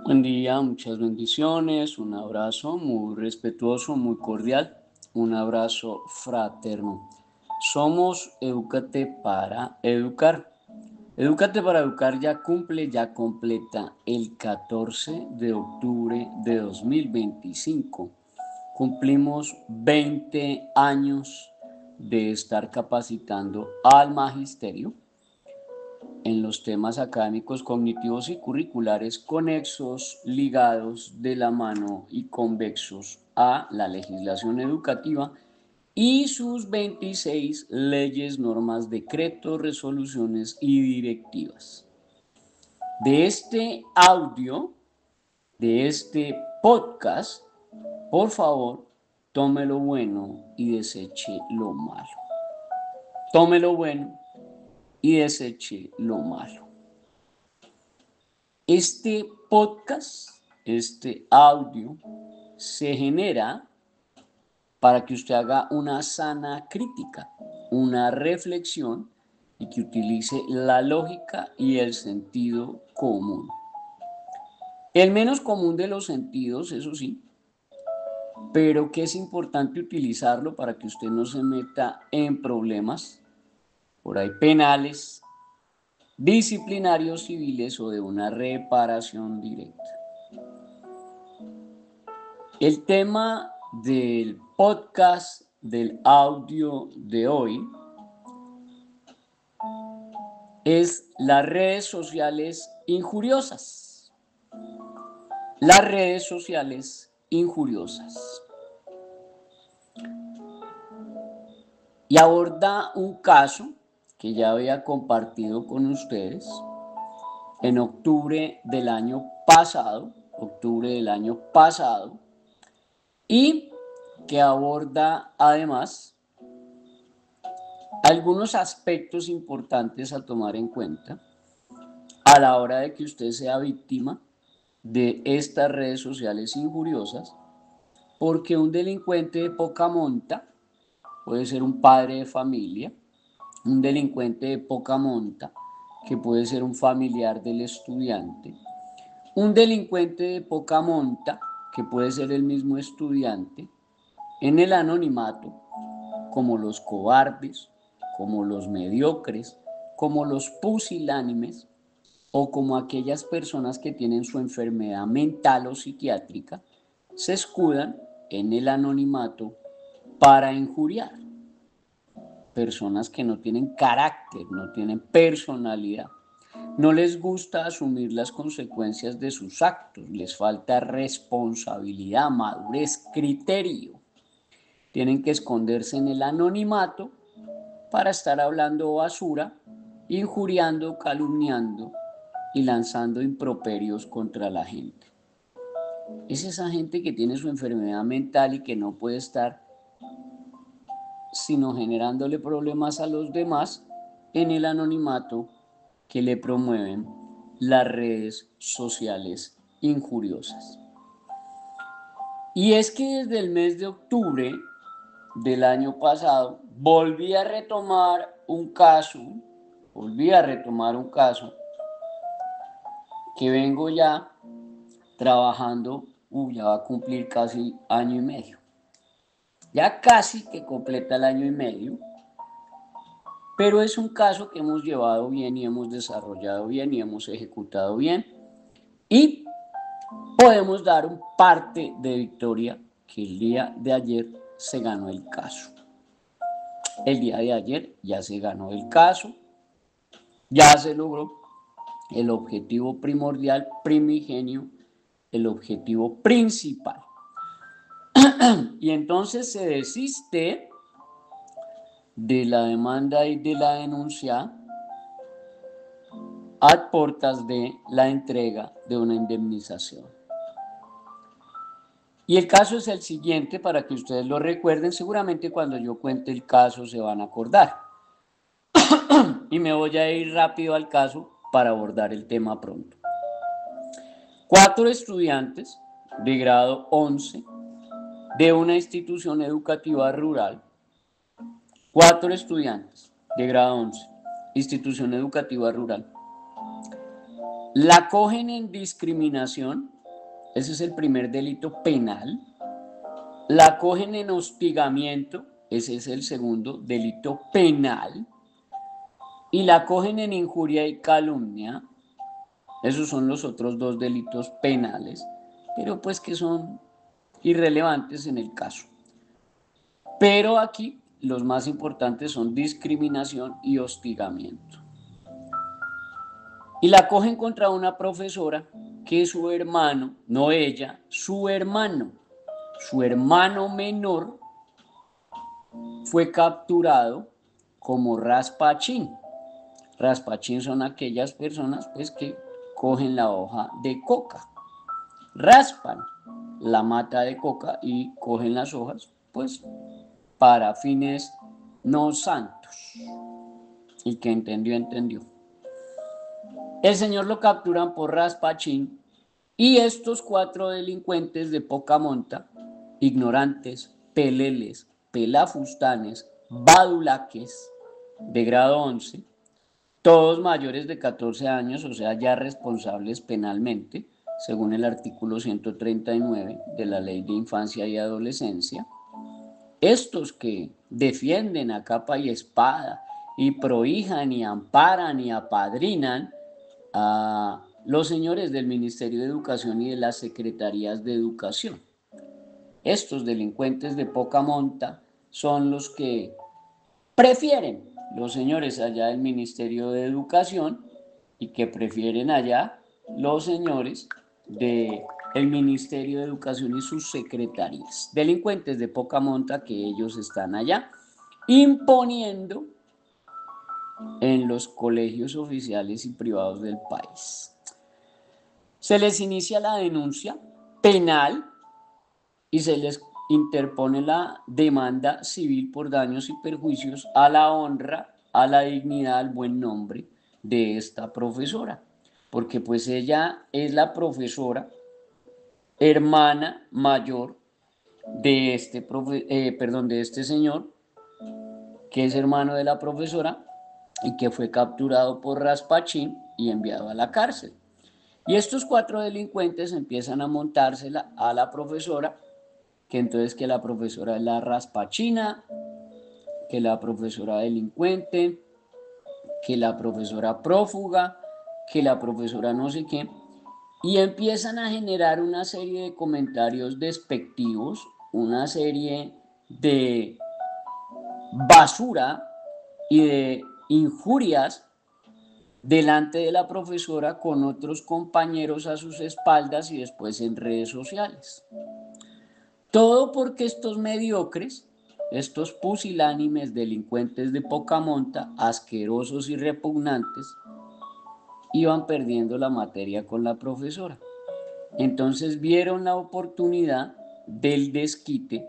Buen día, muchas bendiciones, un abrazo muy respetuoso, muy cordial, un abrazo fraterno. Somos Edúcate para Educar. Edúcate para Educar ya completa el 14 de octubre de 2025. Cumplimos 20 años de estar capacitando al magisterio en los temas académicos, cognitivos y curriculares conexos, ligados de la mano y convexos a la legislación educativa y sus 26 leyes, normas, decretos, resoluciones y directivas. De este audio, de este podcast, por favor, tome lo bueno y deseche lo malo. Tome lo bueno y deseche lo malo. Este podcast, este audio, se genera para que usted haga una sana crítica, una reflexión y que utilice la lógica y el sentido común. El menos común de los sentidos, eso sí, pero que es importante utilizarlo para que usted no se meta en problemas por ahí penales, disciplinarios, civiles o de una reparación directa. El tema del podcast, del audio de hoy, es las redes sociales injuriosas. Las redes sociales injuriosas. Y aborda un caso que ya había compartido con ustedes en octubre del año pasado, y que aborda además algunos aspectos importantes a tomar en cuenta a la hora de que usted sea víctima de estas redes sociales injuriosas, porque un delincuente de poca monta puede ser un padre de familia, un delincuente de poca monta que puede ser un familiar del estudiante, un delincuente de poca monta que puede ser el mismo estudiante, en el anonimato, como los cobardes, como los mediocres, como los pusilánimes o como aquellas personas que tienen su enfermedad mental o psiquiátrica, se escudan en el anonimato para injuriar. Personas que no tienen carácter, no tienen personalidad. No les gusta asumir las consecuencias de sus actos, les falta responsabilidad, madurez, criterio. Tienen que esconderse en el anonimato para estar hablando basura, injuriando, calumniando y lanzando improperios contra la gente. Es esa gente que tiene su enfermedad mental y que no puede estar sino generándole problemas a los demás en el anonimato que le promueven las redes sociales injuriosas. Y es que desde el mes de octubre del año pasado volví a retomar un caso que vengo ya trabajando, ya va a cumplir casi año y medio. Ya casi que completa el año y medio, pero es un caso que hemos llevado bien y hemos desarrollado bien y hemos ejecutado bien y podemos dar un parte de victoria que el día de ayer se ganó el caso. El día de ayer ya se ganó el caso, ya se logró el objetivo primordial, primigenio, el objetivo principal. Y entonces se desiste de la demanda y de la denuncia a portas de la entrega de una indemnización. Y el caso es el siguiente, para que ustedes lo recuerden, seguramente cuando yo cuente el caso se van a acordar. Y me voy a ir rápido al caso para abordar el tema pronto. 4 estudiantes de grado 11 de una institución educativa rural, 4 estudiantes de grado 11, institución educativa rural, La cogen en discriminación, ese es el primer delito penal. La cogen en hostigamiento, ese es el segundo delito penal. Y la cogen en injuria y calumnia, esos son los otros dos delitos penales, pero pues que son irrelevantes en el caso. Pero aquí los más importantes son discriminación y hostigamiento. Y la cogen contra una profesora que su hermano, no ella, su hermano menor fue capturado como raspachín. Raspachín son aquellas personas pues que cogen la hoja de coca, raspan la mata de coca y cogen las hojas pues para fines no santos. Y que entendió, entendió. El señor lo capturan por raspachín y estos 4 delincuentes de poca monta, ignorantes, peleles, pelafustanes, badulaques de grado 11, todos mayores de 14 años, o sea, ya responsables penalmente, según el artículo 139 de la Ley de Infancia y Adolescencia. Estos que defienden a capa y espada y prohijan y amparan y apadrinan a los señores del Ministerio de Educación y de las Secretarías de Educación. Estos delincuentes de poca monta son los que prefieren los señores allá del Ministerio de Educación y que prefieren allá los señores del Ministerio de Educación y sus secretarías. Delincuentes de poca monta que ellos están allá imponiendo en los colegios oficiales y privados del país. Se les inicia la denuncia penal y se les interpone la demanda civil por daños y perjuicios a la honra, a la dignidad, al buen nombre de esta profesora, porque pues ella es la profesora hermana mayor de este señor, que es hermano de la profesora y que fue capturado por raspachín y enviado a la cárcel. Y estos 4 delincuentes empiezan a montársela a la profesora, que entonces que la profesora es la raspachina, que la profesora delincuente, que la profesora prófuga, que la profesora no sé qué, y empiezan a generar una serie de comentarios despectivos, una serie de basura y de injurias delante de la profesora con otros compañeros a sus espaldas y después en redes sociales. Todo porque estos mediocres, estos pusilánimes delincuentes de poca monta, asquerosos y repugnantes, iban perdiendo la materia con la profesora. Entonces vieron la oportunidad del desquite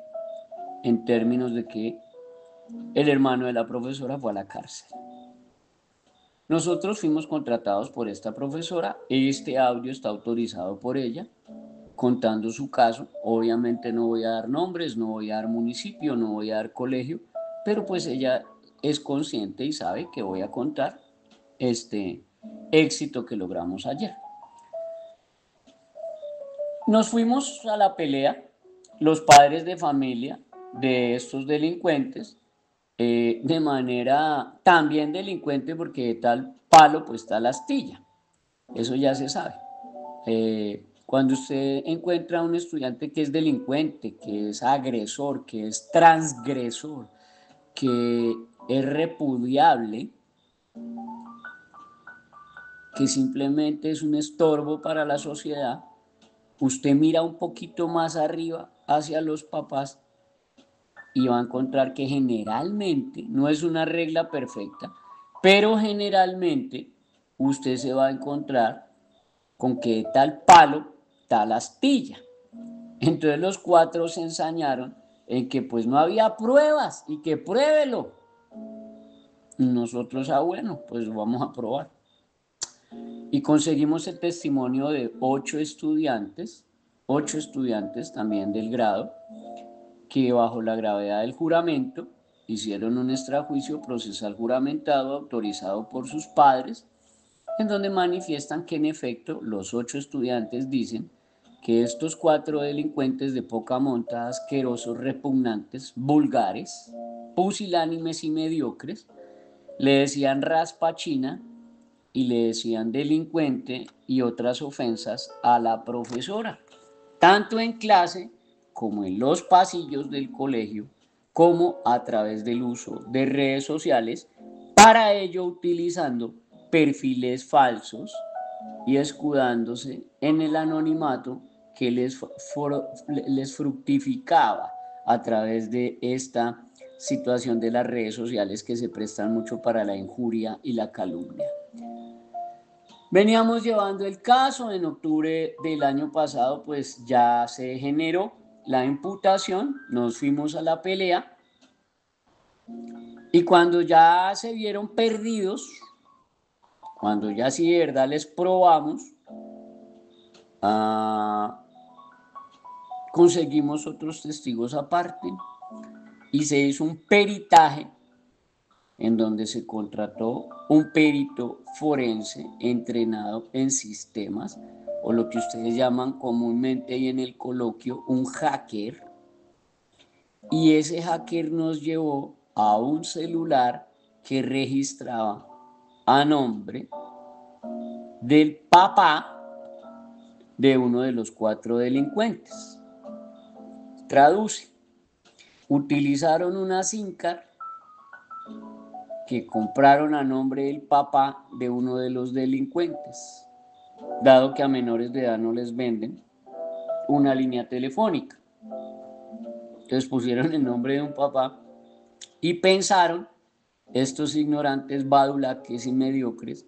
en términos de que el hermano de la profesora fue a la cárcel. Nosotros fuimos contratados por esta profesora, este audio está autorizado por ella, contando su caso. Obviamente no voy a dar nombres, no voy a dar municipio, no voy a dar colegio, pero pues ella es consciente y sabe que voy a contar este éxito que logramos ayer. Nos fuimos a la pelea, los padres de familia de estos delincuentes, de manera también delincuente, porque de tal palo pues tal astilla, eso ya se sabe. Cuando usted encuentra a un estudiante que es delincuente, que es agresor, que es transgresor, que es repudiable, que simplemente es un estorbo para la sociedad, usted mira un poquito más arriba hacia los papás y va a encontrar que generalmente, no es una regla perfecta, pero generalmente usted se va a encontrar con que tal palo, tal astilla. Entonces los 4 se ensañaron en que pues no había pruebas y que pruébelo. Y nosotros, bueno, pues vamos a probar. Y conseguimos el testimonio de 8 estudiantes también del grado, que bajo la gravedad del juramento hicieron un extrajuicio procesal juramentado autorizado por sus padres en donde manifiestan que en efecto los 8 estudiantes dicen que estos 4 delincuentes de poca monta, asquerosos, repugnantes, vulgares, pusilánimes y mediocres, le decían raspachina y le decían delincuente y otras ofensas a la profesora, tanto en clase como en los pasillos del colegio, como a través del uso de redes sociales, para ello utilizando perfiles falsos y escudándose en el anonimato que les fructificaba a través de esta situación de las redes sociales que se prestan mucho para la injuria y la calumnia. Veníamos llevando el caso, en octubre del año pasado pues ya se generó la imputación, nos fuimos a la pelea y cuando ya se vieron perdidos, cuando ya sí de verdad les probamos, conseguimos otros testigos aparte y se hizo un peritaje en donde se contrató un perito forense entrenado en sistemas, o lo que ustedes llaman comúnmente y en el coloquio un hacker, y ese hacker nos llevó a un celular que registraba a nombre del papá de uno de los 4 delincuentes. Traduce, utilizaron una SIM card que compraron a nombre del papá de uno de los delincuentes, dado que a menores de edad no les venden una línea telefónica. Entonces pusieron el nombre de un papá y pensaron, estos ignorantes badulaques y mediocres,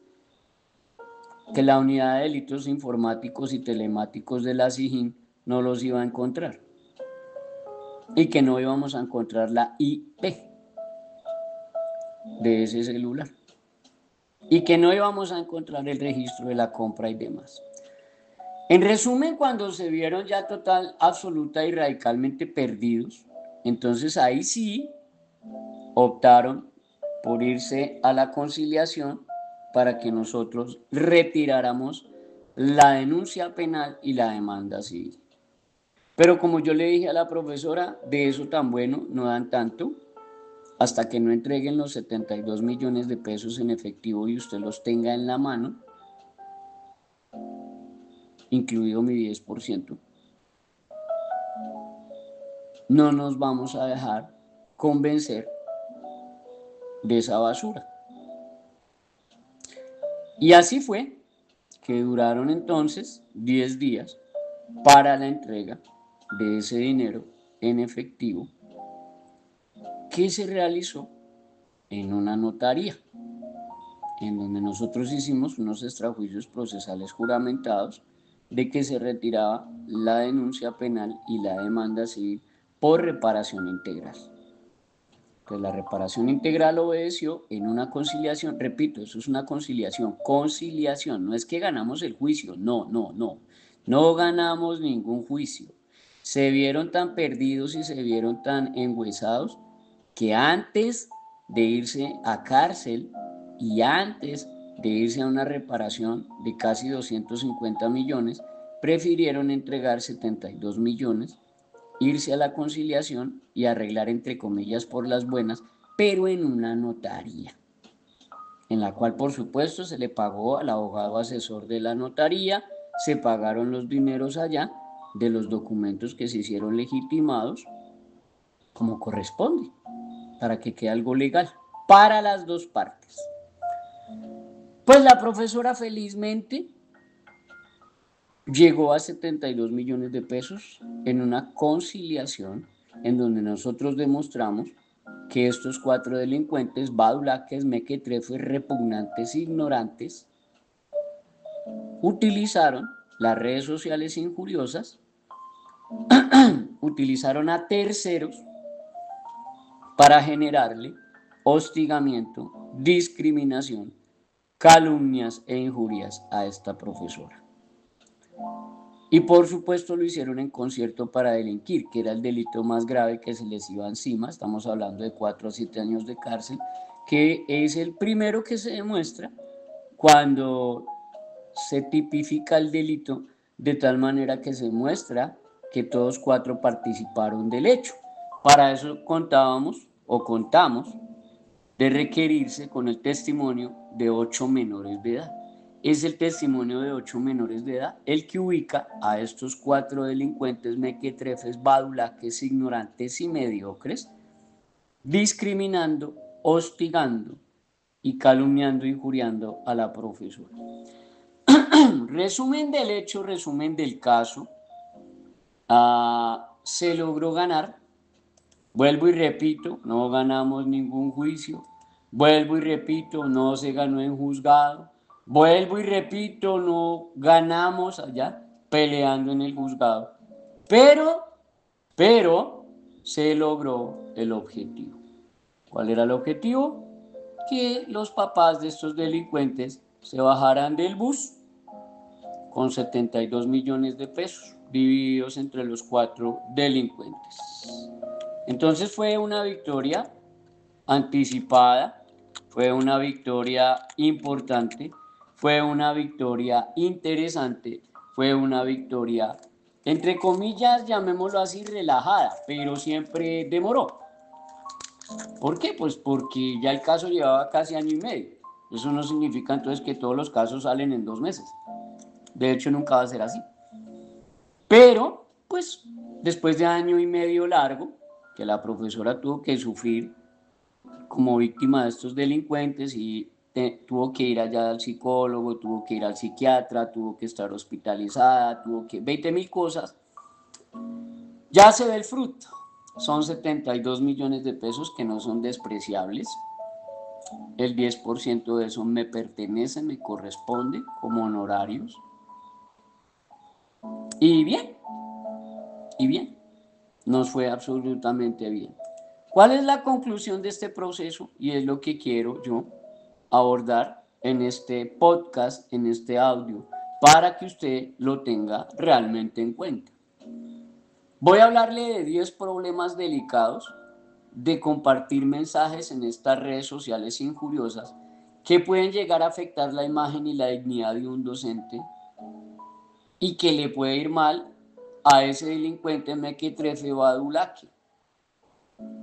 que la unidad de delitos informáticos y telemáticos de la SIJIN no los iba a encontrar y que no íbamos a encontrar la IP de ese celular y que no íbamos a encontrar el registro de la compra y demás. En resumen, cuando se vieron ya total, absoluta y radicalmente perdidos, entonces ahí sí optaron por irse a la conciliación para que nosotros retiráramos la denuncia penal y la demanda civil. Pero como yo le dije a la profesora, de eso tan bueno no dan tanto, hasta que no entreguen los 72 millones de pesos en efectivo y usted los tenga en la mano, incluido mi 10%, no nos vamos a dejar convencer de esa basura. Y así fue que duraron entonces 10 días para la entrega de ese dinero en efectivo que se realizó en una notaría, en donde nosotros hicimos unos extrajuicios procesales juramentados de que se retiraba la denuncia penal y la demanda civil por reparación integral. Pues la reparación integral obedeció en una conciliación, repito, eso es una conciliación, no es que ganamos el juicio, no ganamos ningún juicio. Se vieron tan perdidos y se vieron tan enhuesados que antes de irse a cárcel y antes de irse a una reparación de casi 250 millones, prefirieron entregar 72 millones, irse a la conciliación y arreglar entre comillas por las buenas, pero en una notaría, en la cual por supuesto se le pagó al abogado asesor de la notaría, se pagaron los dineros allá de los documentos que se hicieron legitimados como corresponde, para que quede algo legal para las dos partes. Pues la profesora felizmente llegó a 72 millones de pesos en una conciliación en donde nosotros demostramos que estos 4 delincuentes, badulaques, mequetrefes, repugnantes, ignorantes, utilizaron las redes sociales injuriosas, utilizaron a terceros para generarle hostigamiento, discriminación, calumnias e injurias a esta profesora. Y por supuesto lo hicieron en concierto para delinquir, que era el delito más grave que se les iba encima. Estamos hablando de 4 a 7 años de cárcel, que es el primero que se demuestra cuando se tipifica el delito de tal manera que se muestra que todos 4 participaron del hecho. Para eso contamos de requerirse con el testimonio de 8 menores de edad. Es el testimonio de 8 menores de edad el que ubica a estos 4 delincuentes mequetrefes, badulaques, ignorantes y mediocres, discriminando, hostigando y calumniando e injuriando a la profesora. Resumen del hecho, resumen del caso. Se logró ganar. Vuelvo y repito, no ganamos ningún juicio. Vuelvo y repito, no se ganó en juzgado. Vuelvo y repito, no ganamos allá peleando en el juzgado. Pero se logró el objetivo. ¿Cuál era el objetivo? Que los papás de estos delincuentes se bajaran del bus con 72 millones de pesos divididos entre los 4 delincuentes. Entonces fue una victoria anticipada, fue una victoria importante, fue una victoria interesante, fue una victoria, entre comillas, llamémoslo así, relajada, pero siempre demoró. ¿Por qué? Pues porque ya el caso llevaba casi año y medio. Eso no significa entonces que todos los casos salen en 2 meses. De hecho, nunca va a ser así. Pero, pues, después de año y medio largo, que la profesora tuvo que sufrir como víctima de estos delincuentes y tuvo que ir allá al psicólogo, tuvo que ir al psiquiatra, tuvo que estar hospitalizada, tuvo que 20.000 cosas, ya se ve el fruto. Son 72 millones de pesos que no son despreciables. El 10% de eso me pertenece, me corresponde como honorarios. Y bien, nos fue absolutamente bien. ¿Cuál es la conclusión de este proceso? Y es lo que quiero yo abordar en este podcast, en este audio, para que usted lo tenga realmente en cuenta. Voy a hablarle de 10 problemas delicados de compartir mensajes en estas redes sociales injuriosas que pueden llegar a afectar la imagen y la dignidad de un docente y que le puede ir mal a ese delincuente mequetrefe o adulaque.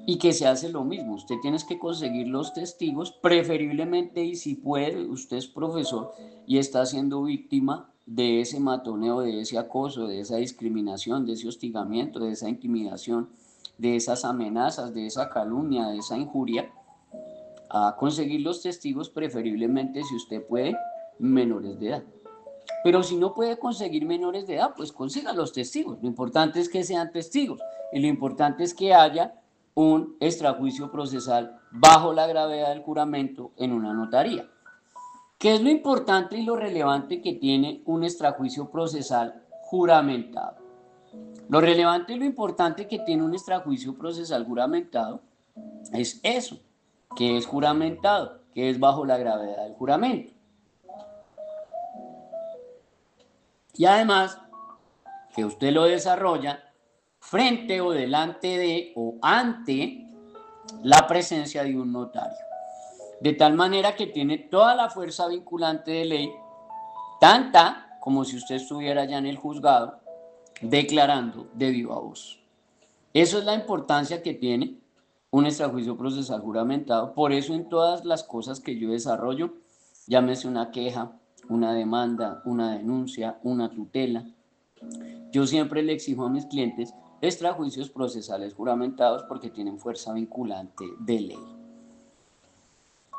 Y que se hace lo mismo, usted tiene que conseguir los testigos, preferiblemente, y si puede, usted es profesor y está siendo víctima de ese matoneo, de ese acoso, de esa discriminación, de ese hostigamiento, de esa intimidación, de esas amenazas, de esa calumnia, de esa injuria, a conseguir los testigos, preferiblemente, si usted puede, menores de edad. Pero si no puede conseguir menores de edad, pues consiga los testigos. Lo importante es que sean testigos y lo importante es que haya un extrajuicio procesal bajo la gravedad del juramento en una notaría. ¿Qué es lo importante y lo relevante que tiene un extrajuicio procesal juramentado? Lo relevante y lo importante que tiene un extrajuicio procesal juramentado es eso, que es juramentado, que es bajo la gravedad del juramento. Y además, que usted lo desarrolla frente o delante de o ante la presencia de un notario. De tal manera que tiene toda la fuerza vinculante de ley, tanta como si usted estuviera ya en el juzgado, declarando de viva voz. Eso es la importancia que tiene un extrajuicio procesal juramentado. Por eso en todas las cosas que yo desarrollo, llámese una queja, una demanda, una denuncia, una tutela, yo siempre le exijo a mis clientes extrajuicios procesales juramentados porque tienen fuerza vinculante de ley.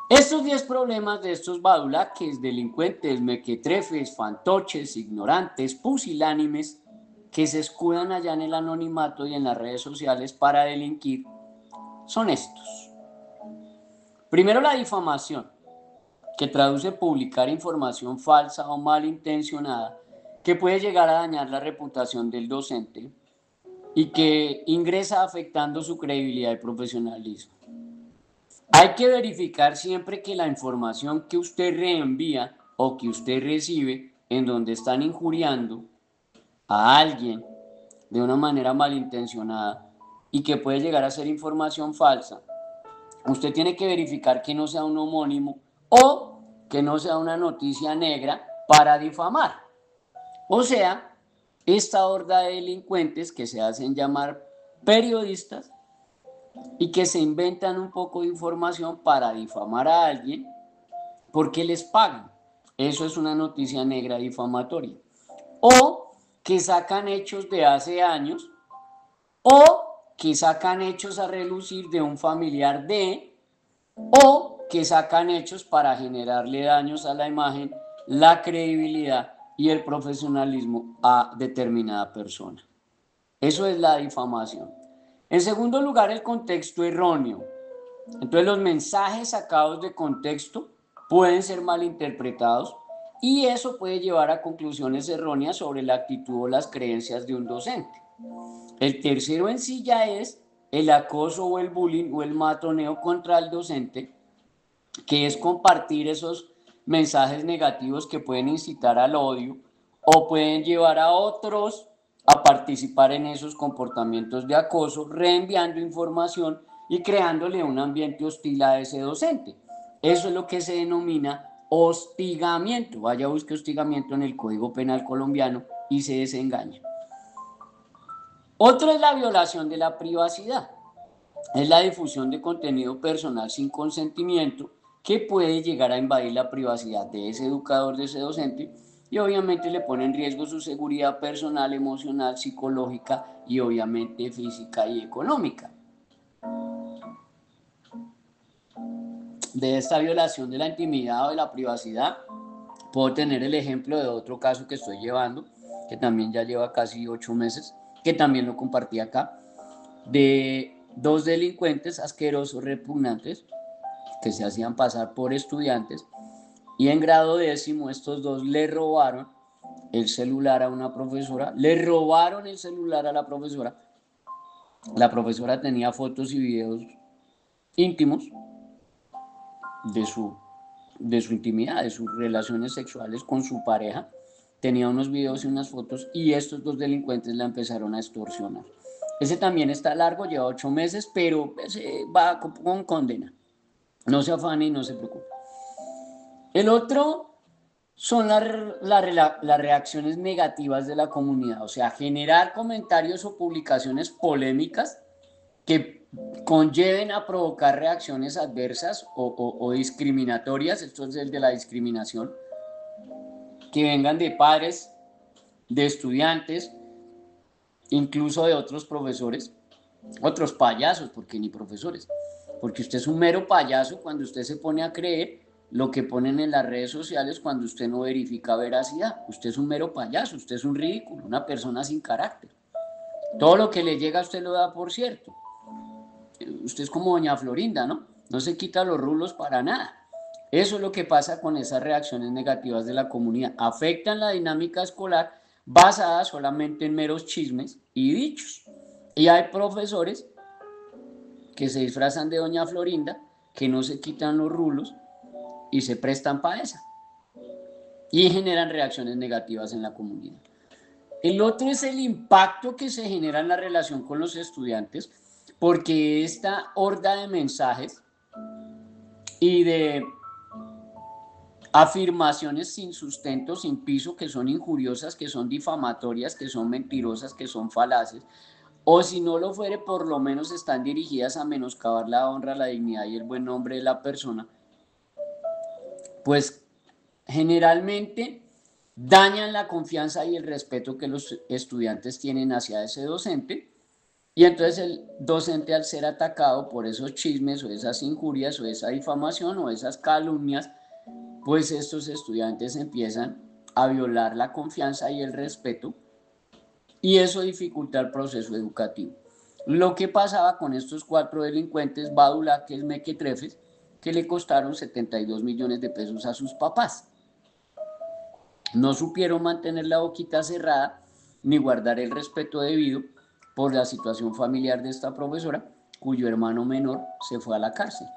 Estos 10 problemas de estos badulaques, delincuentes, mequetrefes, fantoches, ignorantes, pusilánimes, que se escudan allá en el anonimato y en las redes sociales para delinquir, son estos. Primero, la difamación, que traduce publicar información falsa o malintencionada que puede llegar a dañar la reputación del docente y que ingresa afectando su credibilidad y profesionalismo. Hay que verificar siempre que la información que usted reenvía o que usted recibe en donde están injuriando a alguien de una manera malintencionada y que puede llegar a ser información falsa, usted tiene que verificar que no sea un homónimo o que no sea una noticia negra para difamar. O sea, esta horda de delincuentes que se hacen llamar periodistas y que se inventan un poco de información para difamar a alguien porque les pagan. Eso es una noticia negra difamatoria. O que sacan hechos de hace años, o que sacan hechos a relucir de un familiar de, o que sacan hechos para generarle daños a la imagen, la credibilidad y el profesionalismo a determinada persona. Eso es la difamación. En segundo lugar, el contexto erróneo. Entonces los mensajes sacados de contexto pueden ser malinterpretados y eso puede llevar a conclusiones erróneas sobre la actitud o las creencias de un docente. El tercero en sí ya es el acoso o el bullying o el matoneo contra el docente, que es compartir esos mensajes negativos que pueden incitar al odio o pueden llevar a otros a participar en esos comportamientos de acoso, reenviando información y creándole un ambiente hostil a ese docente. Eso es lo que se denomina hostigamiento. Vaya, busque hostigamiento en el Código Penal colombiano y se desengaña. Otro es la violación de la privacidad. Es la difusión de contenido personal sin consentimiento que puede llegar a invadir la privacidad de ese educador, de ese docente, y obviamente le pone en riesgo su seguridad personal, emocional, psicológica y obviamente física y económica. De esta violación de la intimidad o de la privacidad, puedo tener el ejemplo de otro caso que estoy llevando, que también ya lleva casi 8 meses, que también lo compartí acá, de dos delincuentes asquerosos, repugnantes, que se hacían pasar por estudiantes, y en grado décimo estos dos le robaron el celular a una profesora, le robaron el celular a la profesora tenía fotos y videos íntimos de su intimidad, de sus relaciones sexuales con su pareja, tenía unos videos y unas fotos y estos dos delincuentes la empezaron a extorsionar. Ese también está largo, lleva 8 meses, pero va con condena. No se afane y no se preocupe. El otro son las reacciones negativas de la comunidad, o sea, generar comentarios o publicaciones polémicas que conlleven a provocar reacciones adversas o discriminatorias, esto es el de la discriminación, que vengan de padres, de estudiantes, incluso de otros profesores, otros payasos, porque ni profesores, porque usted es un mero payaso cuando usted se pone a creer lo que ponen en las redes sociales cuando usted no verifica veracidad. Usted es un mero payaso, usted es un ridículo, una persona sin carácter. Todo lo que le llega a usted lo da por cierto. Usted es como doña Florinda, ¿no? No se quita los rulos para nada. Eso es lo que pasa con esas reacciones negativas de la comunidad. Afectan la dinámica escolar basada solamente en meros chismes y dichos. Y hay profesores que se disfrazan de doña Florinda, que no se quitan los rulos y se prestan para esa. Y generan reacciones negativas en la comunidad. El otro es el impacto que se genera en la relación con los estudiantes, porque esta horda de mensajes y de afirmaciones sin sustento, sin piso, que son injuriosas, que son difamatorias, que son mentirosas, que son falaces, o si no lo fuere, por lo menos están dirigidas a menoscabar la honra, la dignidad y el buen nombre de la persona, pues generalmente dañan la confianza y el respeto que los estudiantes tienen hacia ese docente, y entonces el docente, al ser atacado por esos chismes o esas injurias o esa difamación o esas calumnias, pues estos estudiantes empiezan a violar la confianza y el respeto, y eso dificulta el proceso educativo. Lo que pasaba con estos 4 delincuentes, Badulaques, Mequetrefes, que le costaron 72 millones de pesos a sus papás. No supieron mantener la boquita cerrada ni guardar el respeto debido por la situación familiar de esta profesora, cuyo hermano menor se fue a la cárcel.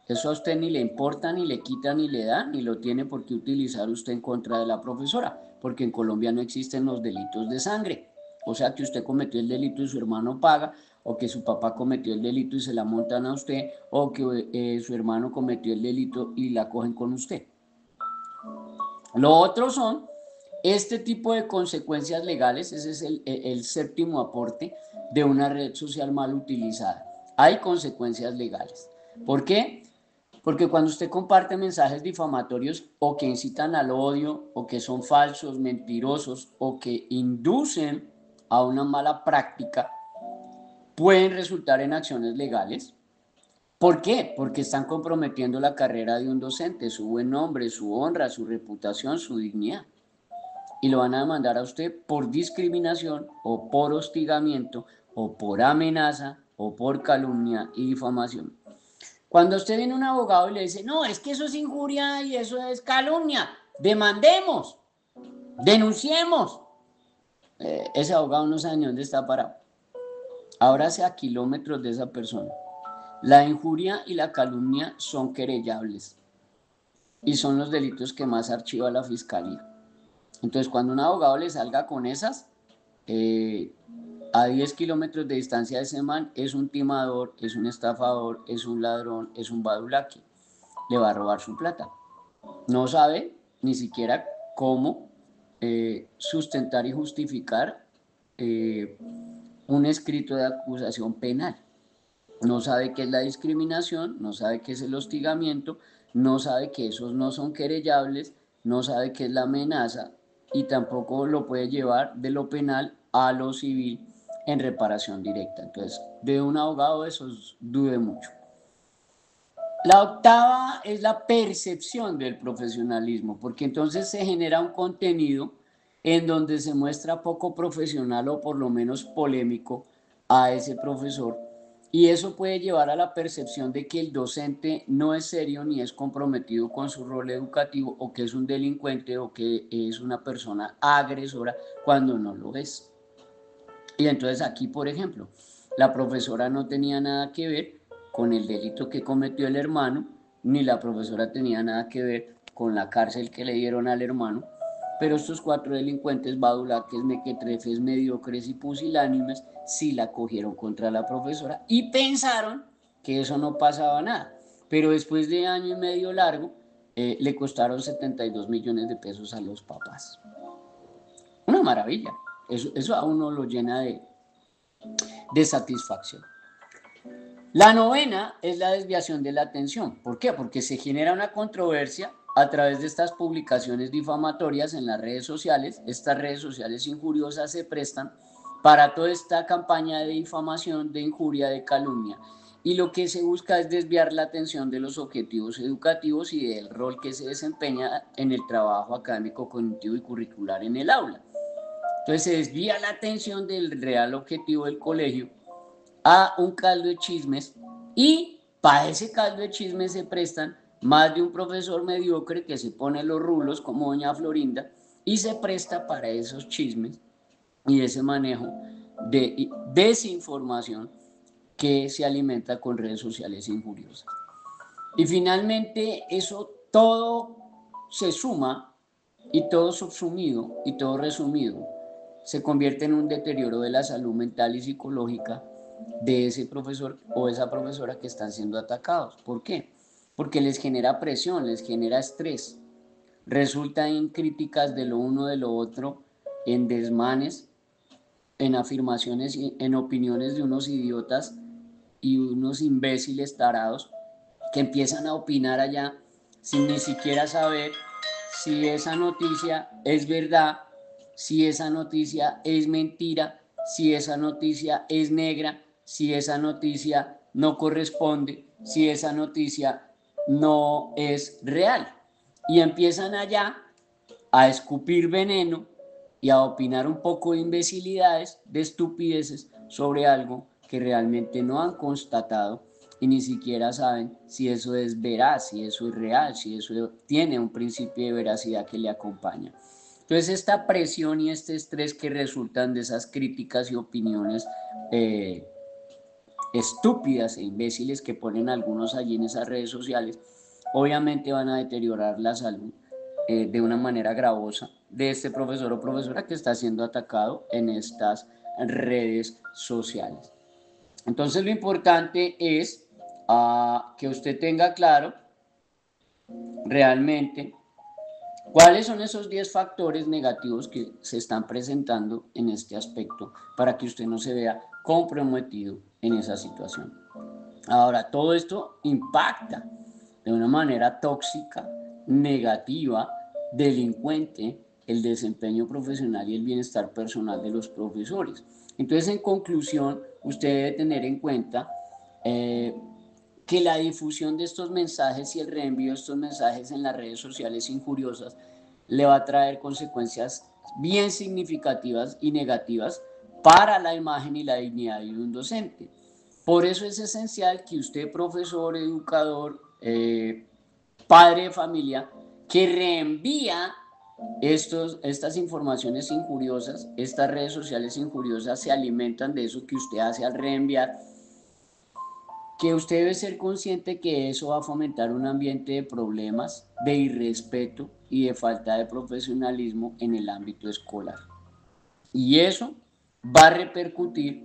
Eso a usted ni le importa, ni le quita, ni le da, ni lo tiene por qué utilizar usted en contra de la profesora, porque en Colombia no existen los delitos de sangre. O sea, que usted cometió el delito y su hermano paga, o que su papá cometió el delito y se la montan a usted, o que su hermano cometió el delito y la cogen con usted. Lo otro son este tipo de consecuencias legales. Ese es el séptimo aporte de una red social mal utilizada. Hay consecuencias legales. ¿Por qué? Porque cuando usted comparte mensajes difamatorios o que incitan al odio o que son falsos, mentirosos o que inducen a una mala práctica, pueden resultar en acciones legales. ¿Por qué? Porque están comprometiendo la carrera de un docente, su buen nombre, su honra, su reputación, su dignidad. Y lo van a demandar a usted por discriminación o por hostigamiento o por amenaza o por calumnia y difamación. Cuando usted viene a un abogado y le dice, no, es que eso es injuria y eso es calumnia, demandemos, denunciemos, ese abogado no sabe ni dónde está parado. Ahora sea a kilómetros de esa persona. La injuria y la calumnia son querellables y son los delitos que más archiva la fiscalía. Entonces, cuando un abogado le salga con esas, a 10 kilómetros de distancia de ese man, es un timador, es un estafador, es un ladrón, es un badulaqui. Le va a robar su plata. No sabe ni siquiera cómo sustentar y justificar un escrito de acusación penal. No sabe qué es la discriminación, no sabe qué es el hostigamiento, no sabe que esos no son querellables, no sabe qué es la amenaza y tampoco lo puede llevar de lo penal a lo civil en reparación directa. Entonces, de un abogado eso dude mucho. La octava es la percepción del profesionalismo, porque entonces se genera un contenido en donde se muestra poco profesional o por lo menos polémico a ese profesor, y eso puede llevar a la percepción de que el docente no es serio ni es comprometido con su rol educativo, o que es un delincuente o que es una persona agresora cuando no lo es. Y entonces aquí, por ejemplo, la profesora no tenía nada que ver con el delito que cometió el hermano, ni la profesora tenía nada que ver con la cárcel que le dieron al hermano, pero estos cuatro delincuentes, badulaques, mequetrefes, mediocres y pusilánimes, sí la cogieron contra la profesora y pensaron que eso no pasaba nada. Pero después de año y medio largo, le costaron 72 millones de pesos a los papás. Una maravilla. Eso a uno lo llena de satisfacción. La novena es la desviación de la atención. ¿Por qué? Porque se genera una controversia a través de estas publicaciones difamatorias en las redes sociales. Estas redes sociales injuriosas se prestan para toda esta campaña de difamación, de injuria, de calumnia. Y lo que se busca es desviar la atención de los objetivos educativos y del rol que se desempeña en el trabajo académico, cognitivo y curricular en el aula. Entonces se desvía la atención del real objetivo del colegio a un caldo de chismes, y para ese caldo de chismes se prestan más de un profesor mediocre que se pone los rulos como doña Florinda y se presta para esos chismes y ese manejo de desinformación que se alimenta con redes sociales injuriosas. Y finalmente eso todo se suma y todo subsumido y todo resumido se convierte en un deterioro de la salud mental y psicológica de ese profesor o esa profesora que están siendo atacados. ¿Por qué? Porque les genera presión, les genera estrés, resulta en críticas de lo uno de lo otro, en desmanes, en afirmaciones y en opiniones de unos idiotas y unos imbéciles tarados que empiezan a opinar allá sin ni siquiera saber si esa noticia es verdad, si esa noticia es mentira, si esa noticia es negra, si esa noticia no corresponde, si esa noticia no es real. Y empiezan allá a escupir veneno y a opinar un poco de imbecilidades, de estupideces sobre algo que realmente no han constatado y ni siquiera saben si eso es veraz, si eso es real, si eso tiene un principio de veracidad que le acompaña. Entonces esta presión y este estrés que resultan de esas críticas y opiniones estúpidas e imbéciles que ponen algunos allí en esas redes sociales, obviamente van a deteriorar la salud de una manera gravosa de este profesor o profesora que está siendo atacado en estas redes sociales. Entonces lo importante es que usted tenga claro realmente ¿Cuáles son esos 10 factores negativos que se están presentando en este aspecto para que usted no se vea comprometido en esa situación? Ahora, todo esto impacta de una manera tóxica, negativa, delincuente, el desempeño profesional y el bienestar personal de los profesores. Entonces, en conclusión, usted debe tener en cuenta eh, que la difusión de estos mensajes y el reenvío de estos mensajes en las redes sociales injuriosas le va a traer consecuencias bien significativas y negativas para la imagen y la dignidad de un docente. Por eso es esencial que usted, profesor, educador, padre de familia, que reenvía estas informaciones injuriosas, estas redes sociales injuriosas se alimentan de eso que usted hace al reenviar, que usted debe ser consciente que eso va a fomentar un ambiente de problemas, de irrespeto y de falta de profesionalismo en el ámbito escolar. Y eso va a repercutir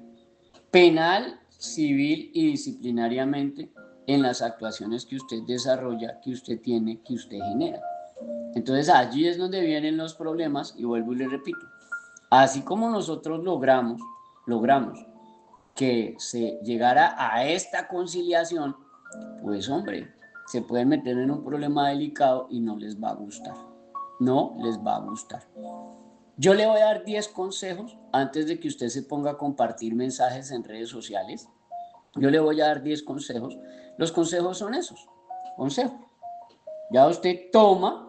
penal, civil y disciplinariamente en las actuaciones que usted desarrolla, que usted tiene, que usted genera. Entonces allí es donde vienen los problemas y vuelvo y le repito, así como nosotros logramos que se llegara a esta conciliación, pues hombre, se pueden meter en un problema delicado y no les va a gustar. No les va a gustar. Yo le voy a dar 10 consejos antes de que usted se ponga a compartir mensajes en redes sociales. Yo le voy a dar 10 consejos. Los consejos son esos, consejos. Ya usted toma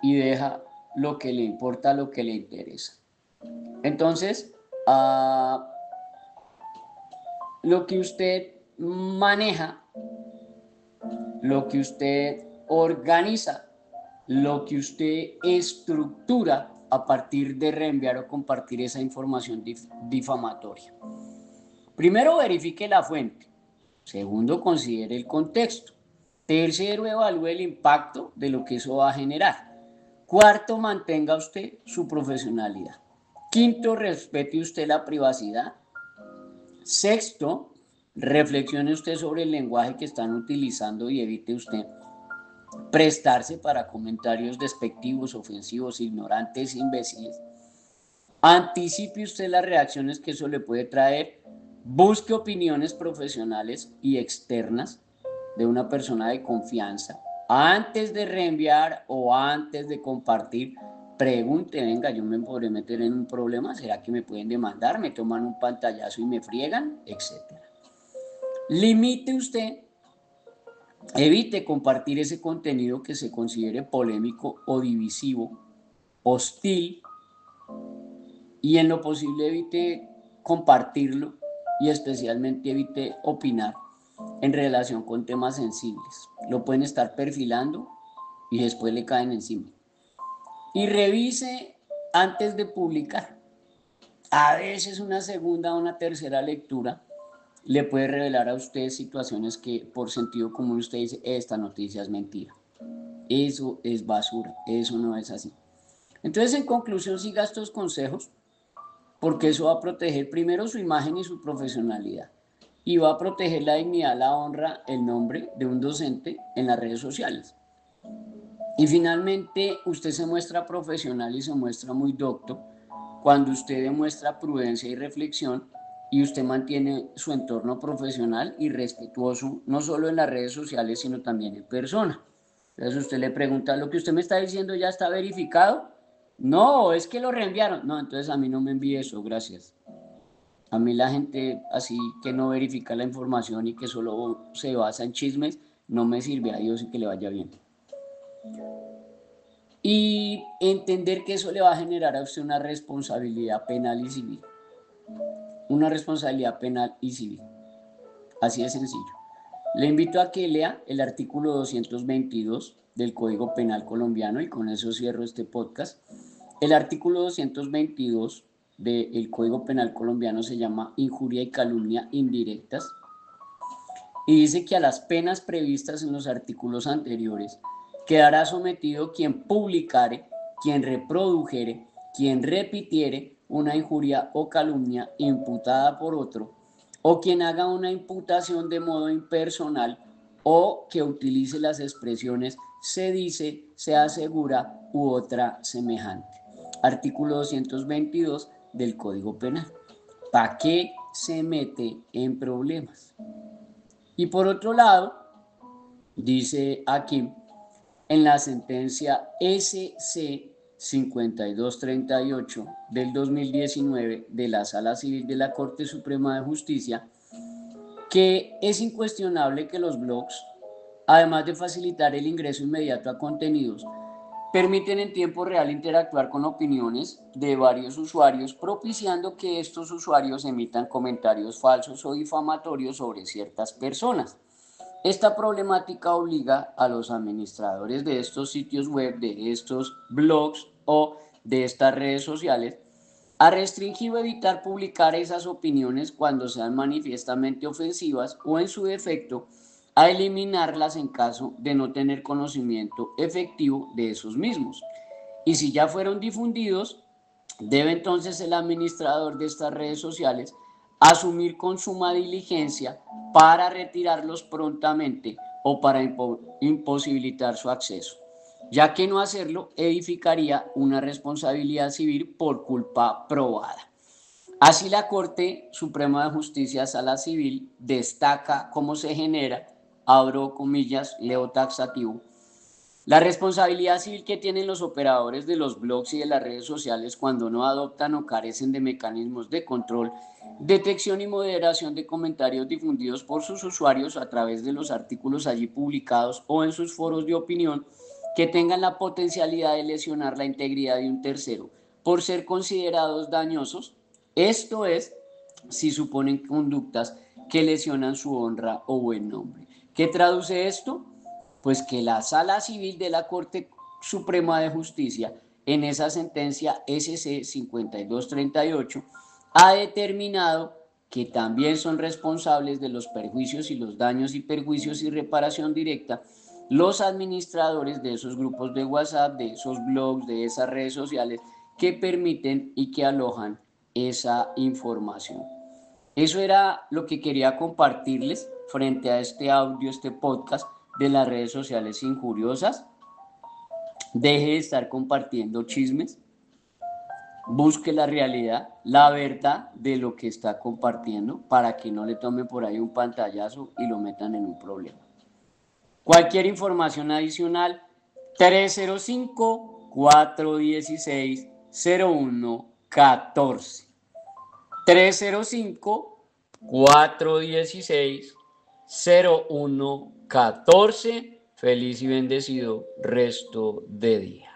y deja lo que le importa, lo que le interesa. Entonces, lo que usted maneja, lo que usted organiza, lo que usted estructura a partir de reenviar o compartir esa información difamatoria. Primero, verifique la fuente. Segundo, considere el contexto. Tercero, evalúe el impacto de lo que eso va a generar. Cuarto, mantenga usted su profesionalidad. Quinto, respete usted la privacidad. Sexto, reflexione usted sobre el lenguaje que están utilizando y evite usted prestarse para comentarios despectivos, ofensivos, ignorantes, imbéciles. Anticipe usted las reacciones que eso le puede traer. Busque opiniones profesionales y externas de una persona de confianza. Antes de reenviar o antes de compartir, pregunte, venga, yo me podré meter en un problema, ¿será que me pueden demandar? ¿Me toman un pantallazo y me friegan? Etcétera. Limite usted, evite compartir ese contenido que se considere polémico o divisivo, hostil, y en lo posible evite compartirlo y especialmente evite opinar en relación con temas sensibles. Lo pueden estar perfilando y después le caen encima. Y revise antes de publicar. A veces una segunda o una tercera lectura le puede revelar a usted situaciones que por sentido común usted dice, esta noticia es mentira. Eso es basura, eso no es así. Entonces, en conclusión, siga estos consejos porque eso va a proteger primero su imagen y su profesionalidad y va a proteger la dignidad, la honra, el nombre de un docente en las redes sociales. Y finalmente, usted se muestra profesional y se muestra muy docto cuando usted demuestra prudencia y reflexión y usted mantiene su entorno profesional y respetuoso, no solo en las redes sociales, sino también en persona. Entonces usted le pregunta, ¿lo que usted me está diciendo ya está verificado? No, es que lo reenviaron. No, entonces a mí no me envíe eso, gracias. A mí la gente así que no verifica la información y que solo se basa en chismes, no me sirve. A Dios y que le vaya bien. Y entender que eso le va a generar a usted una responsabilidad penal y civil. Una responsabilidad penal y civil. Así de sencillo. Le invito a que lea el artículo 222 del Código Penal colombiano y con eso cierro este podcast. El artículo 222 del Código Penal colombiano se llama injuria y calumnia indirectas y dice que a las penas previstas en los artículos anteriores quedará sometido quien publicare, quien reprodujere, quien repitiere una injuria o calumnia imputada por otro, o quien haga una imputación de modo impersonal o que utilice las expresiones se dice, se asegura u otra semejante. Artículo 222 del Código Penal. ¿Para qué se mete en problemas? Y por otro lado, dice aquí en la sentencia SC 5238 del 2019 de la Sala Civil de la Corte Suprema de Justicia, que es incuestionable que los blogs, además de facilitar el ingreso inmediato a contenidos, permiten en tiempo real interactuar con opiniones de varios usuarios, propiciando que estos usuarios emitan comentarios falsos o difamatorios sobre ciertas personas. Esta problemática obliga a los administradores de estos sitios web, de estos blogs o de estas redes sociales a restringir o evitar publicar esas opiniones cuando sean manifiestamente ofensivas o, en su defecto, a eliminarlas en caso de no tener conocimiento efectivo de esos mismos. Y si ya fueron difundidos, debe entonces el administrador de estas redes sociales asumir con suma diligencia para retirarlos prontamente o para imposibilitar su acceso, ya que no hacerlo edificaría una responsabilidad civil por culpa probada. Así la Corte Suprema de Justicia, Sala Civil, destaca cómo se genera, abro comillas, leo taxativo, la responsabilidad civil que tienen los operadores de los blogs y de las redes sociales cuando no adoptan o carecen de mecanismos de control, detección y moderación de comentarios difundidos por sus usuarios a través de los artículos allí publicados o en sus foros de opinión que tengan la potencialidad de lesionar la integridad de un tercero por ser considerados dañosos, esto es, si suponen conductas que lesionan su honra o buen nombre. ¿Qué traduce esto? Pues que la Sala Civil de la Corte Suprema de Justicia, en esa sentencia SC 5238, ha determinado que también son responsables de los perjuicios y los daños y perjuicios y reparación directa los administradores de esos grupos de WhatsApp, de esos blogs, de esas redes sociales que permiten y que alojan esa información. Eso era lo que quería compartirles frente a este audio, este podcast de las redes sociales injuriosas. Deje de estar compartiendo chismes. Busque la realidad, la verdad de lo que está compartiendo para que no le tomen por ahí un pantallazo y lo metan en un problema. Cualquier información adicional, 305-416-0114. 305-416-0114. Feliz y bendecido resto de día.